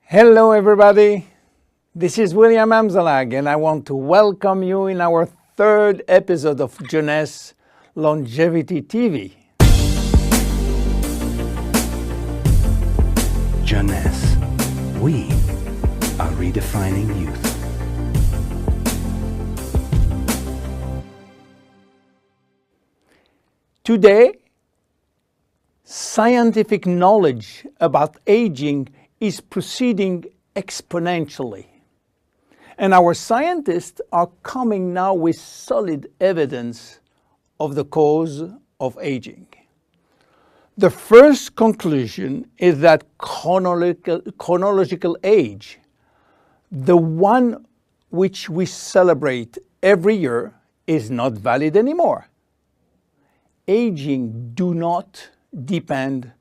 Hello everybody, this is William Amzalag and I want to welcome you in our third episode of Jeunesse Longevity TV. Jeunesse, we are redefining youth. Today, scientific knowledge about aging is proceeding exponentially. And our scientists are coming now with solid evidence of the cause of aging. The first conclusion is that chronological age, the one which we celebrate every year, is not valid anymore. Aging do not depend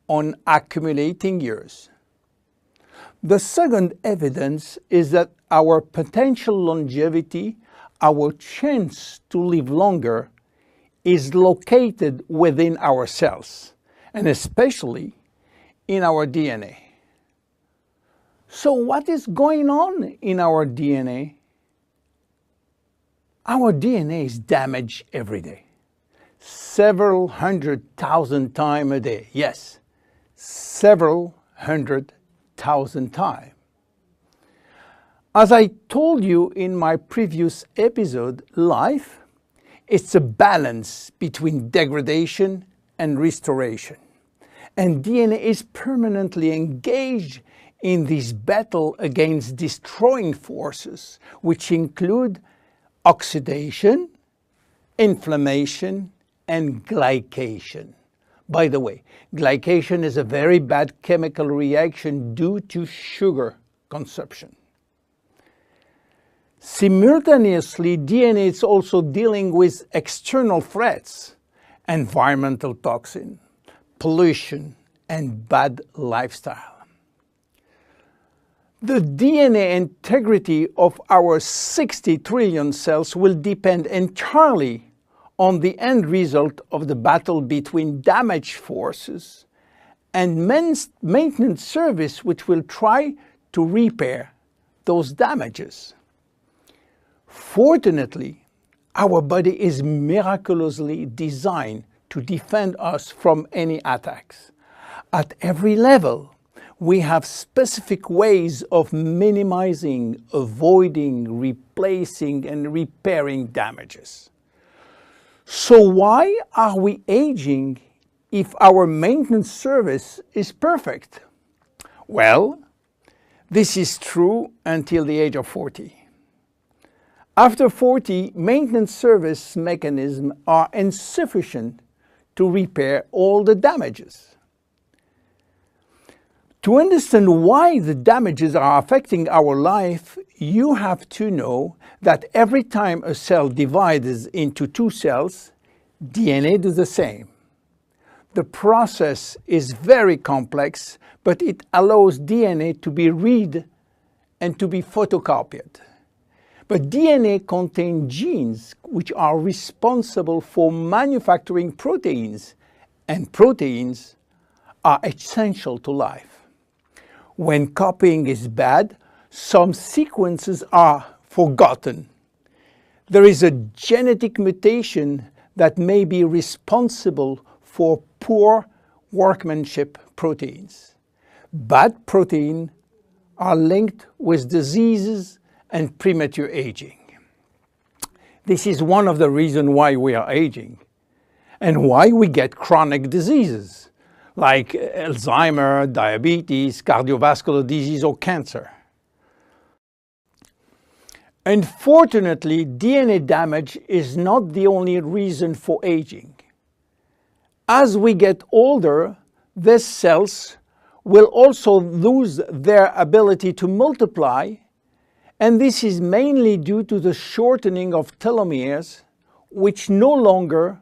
on accumulating years. The second evidence is that our potential longevity, our chance to live longer, is located within our cells, and especially in our DNA. So what is going on in our DNA? Our DNA is damaged every day. Several 100,000 times a day. Yes, several 100,000 times. As I told you in my previous episode, life is a balance between degradation and restoration. And DNA is permanently engaged in this battle against destroying forces, which include oxidation, inflammation, and glycation. By the way, glycation is a very bad chemical reaction due to sugar consumption. Simultaneously, DNA is also dealing with external threats, environmental toxin, pollution, and bad lifestyle. The DNA integrity of our 60 trillion cells will depend entirely on the end result of the battle between damage forces and maintenance service, which will try to repair those damages. Fortunately, our body is miraculously designed to defend us from any attacks. At every level, we have specific ways of minimizing, avoiding, replacing, and repairing damages. So why are we aging if our maintenance service is perfect? Well, this is true until the age of 40. After 40, maintenance service mechanisms are insufficient to repair all the damages. To understand why the damages are affecting our life, you have to know that every time a cell divides into two cells, DNA does the same. The process is very complex, but it allows DNA to be read and to be photocopied. But DNA contains genes which are responsible for manufacturing proteins, and proteins are essential to life. When copying is bad, some sequences are forgotten. There is a genetic mutation that may be responsible for poor workmanship proteins. Bad proteins are linked with diseases and premature aging. This is one of the reasons why we are aging and why we get chronic diseases like Alzheimer's, diabetes, cardiovascular disease, or cancer. Unfortunately, DNA damage is not the only reason for aging. As we get older, these cells will also lose their ability to multiply, and this is mainly due to the shortening of telomeres, which no longer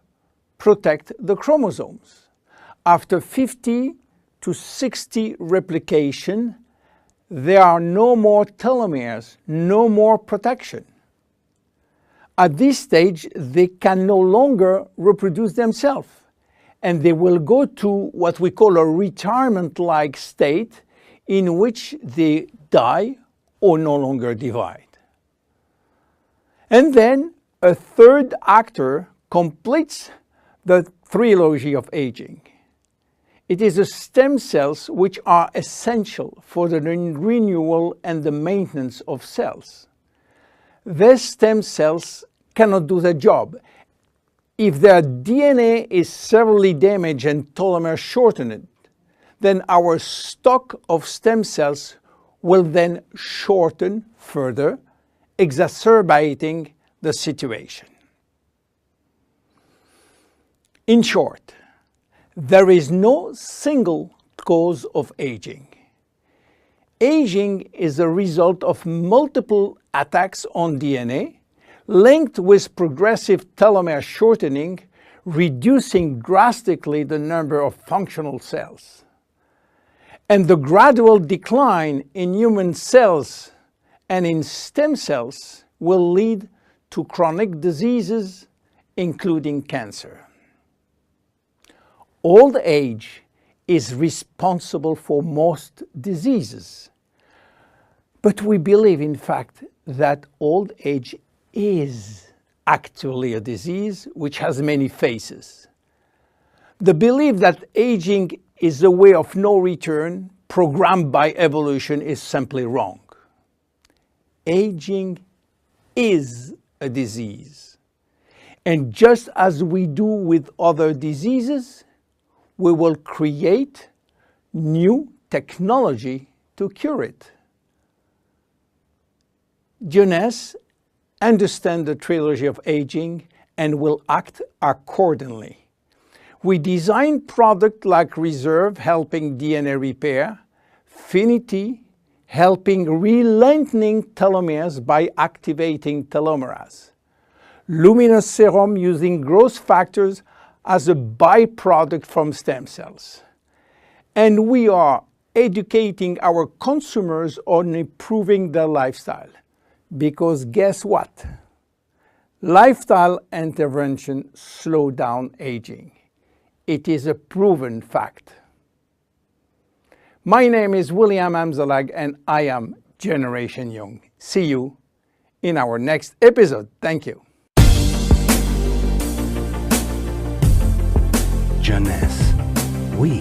protect the chromosomes. After 50 to 60 replication, there are no more telomeres, no more protection. At this stage, they can no longer reproduce themselves, and they will go to what we call a retirement-like state, in which they die or no longer divide. And then a third actor completes the trilogy of aging. It is the stem cells which are essential for the renewal and the maintenance of cells. These stem cells cannot do their job. If their DNA is severely damaged and telomere shortened, then our stock of stem cells will then shorten further, exacerbating the situation. In short, there is no single cause of aging. Aging is a result of multiple attacks on DNA, linked with progressive telomere shortening, reducing drastically the number of functional cells. And the gradual decline in human cells and in stem cells will lead to chronic diseases, including cancer. Old age is responsible for most diseases. But we believe, in fact, that old age is actually a disease which has many faces. The belief that aging is a way of no return programmed by evolution is simply wrong. Aging is a disease. And just as we do with other diseases, we will create new technology to cure it. Jeunesse understands the trilogy of aging and will act accordingly. We design products like Reserve, helping DNA repair, Finity, helping re-lengthening telomeres by activating telomerase, Luminous Serum, using growth factors as a byproduct from stem cells. And we are educating our consumers on improving their lifestyle. Because guess what? Lifestyle intervention slow down aging. It is a proven fact. My name is William Amzalag and I am Generation Young. See you in our next episode. Thank you. Jeunesse, we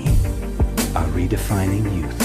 are redefining youth.